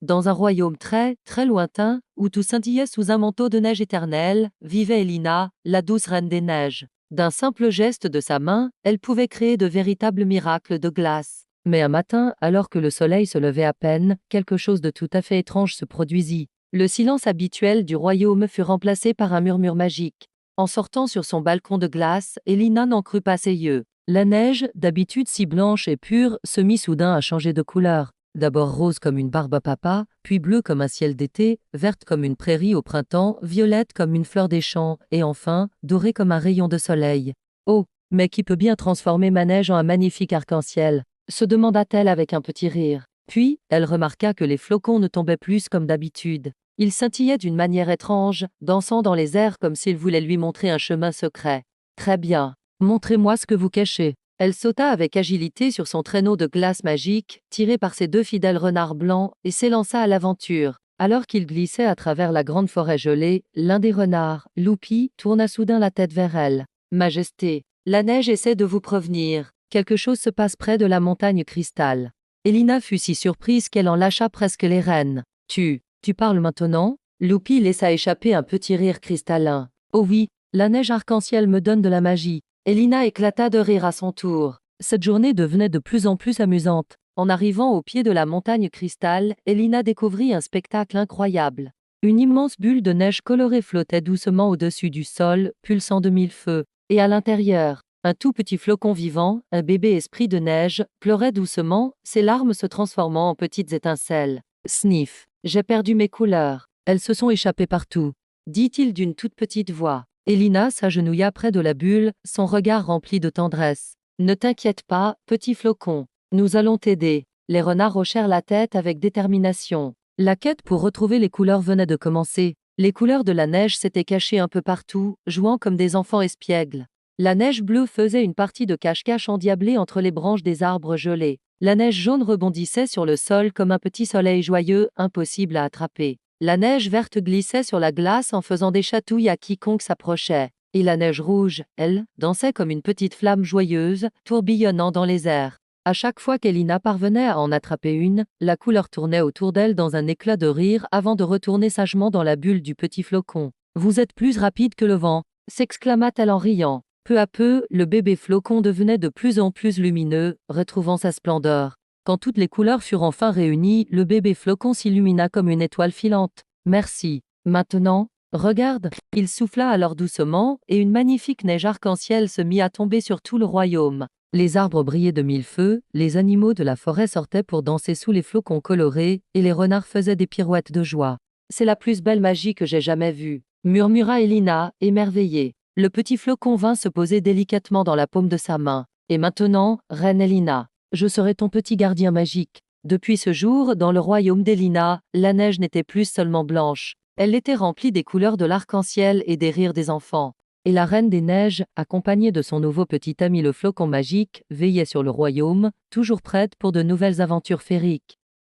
Dans un royaume très, très lointain, où tout scintillait sous un manteau de neige éternelle, vivait Elina, la douce reine des neiges. D'un simple geste de sa main, elle pouvait créer de véritables miracles de glace. Mais un matin, alors que le soleil se levait à peine, quelque chose de tout à fait étrange se produisit. Le silence habituel du royaume fut remplacé par un murmure magique. En sortant sur son balcon de glace, Elina n'en crut pas ses yeux. La neige, d'habitude si blanche et pure, se mit soudain à changer de couleur. D'abord rose comme une barbe à papa, puis bleue comme un ciel d'été, verte comme une prairie au printemps, violette comme une fleur des champs, et enfin, dorée comme un rayon de soleil. Oh, mais qui peut bien transformer ma neige en un magnifique arc-en-ciel? Se demanda-t-elle avec un petit rire. Puis, elle remarqua que les flocons ne tombaient plus comme d'habitude. Ils scintillaient d'une manière étrange, dansant dans les airs comme s'ils voulaient lui montrer un chemin secret. Très bien. Montrez-moi ce que vous cachez. Elle sauta avec agilité sur son traîneau de glace magique, tiré par ses deux fidèles renards blancs, et s'élança à l'aventure. Alors qu'il glissait à travers la grande forêt gelée, l'un des renards, Loupi, tourna soudain la tête vers elle. Majesté, la neige essaie de vous prévenir. Quelque chose se passe près de la montagne cristal. Elina fut si surprise qu'elle en lâcha presque les rênes. Tu parles maintenant? Loupi laissa échapper un petit rire cristallin. Oh oui, la neige arc-en-ciel me donne de la magie. Elina éclata de rire à son tour. Cette journée devenait de plus en plus amusante. En arrivant au pied de la montagne cristal, Elina découvrit un spectacle incroyable. Une immense bulle de neige colorée flottait doucement au-dessus du sol, pulsant de mille feux. Et à l'intérieur, un tout petit flocon vivant, un bébé esprit de neige, pleurait doucement, ses larmes se transformant en petites étincelles. Sniff. J'ai perdu mes couleurs. Elles se sont échappées partout, dit-il d'une toute petite voix. Elina s'agenouilla près de la bulle, son regard rempli de tendresse. Ne t'inquiète pas, petit flocon. Nous allons t'aider. Les renards hochèrent la tête avec détermination. La quête pour retrouver les couleurs venait de commencer. Les couleurs de la neige s'étaient cachées un peu partout, jouant comme des enfants espiègles. La neige bleue faisait une partie de cache-cache endiablée entre les branches des arbres gelés. La neige jaune rebondissait sur le sol comme un petit soleil joyeux, impossible à attraper. La neige verte glissait sur la glace en faisant des chatouilles à quiconque s'approchait. Et la neige rouge, elle, dansait comme une petite flamme joyeuse, tourbillonnant dans les airs. À chaque fois qu'Elina parvenait à en attraper une, la couleur tournait autour d'elle dans un éclat de rire avant de retourner sagement dans la bulle du petit flocon. « Vous êtes plus rapide que le vent !» s'exclama-t-elle en riant. Peu à peu, le bébé flocon devenait de plus en plus lumineux, retrouvant sa splendeur. Quand toutes les couleurs furent enfin réunies, le bébé flocon s'illumina comme une étoile filante. Merci. Maintenant, regarde. Il souffla alors doucement, et une magnifique neige arc-en-ciel se mit à tomber sur tout le royaume. Les arbres brillaient de mille feux, les animaux de la forêt sortaient pour danser sous les flocons colorés, et les renards faisaient des pirouettes de joie. C'est la plus belle magie que j'ai jamais vue, murmura Elina, émerveillée. Le petit flocon vint se poser délicatement dans la paume de sa main. Et maintenant, reine Elina, je serai ton petit gardien magique. Depuis ce jour, dans le royaume d'Elina, la neige n'était plus seulement blanche. Elle était remplie des couleurs de l'arc-en-ciel et des rires des enfants. Et la reine des neiges, accompagnée de son nouveau petit ami le flocon magique, veillait sur le royaume, toujours prête pour de nouvelles aventures féeriques.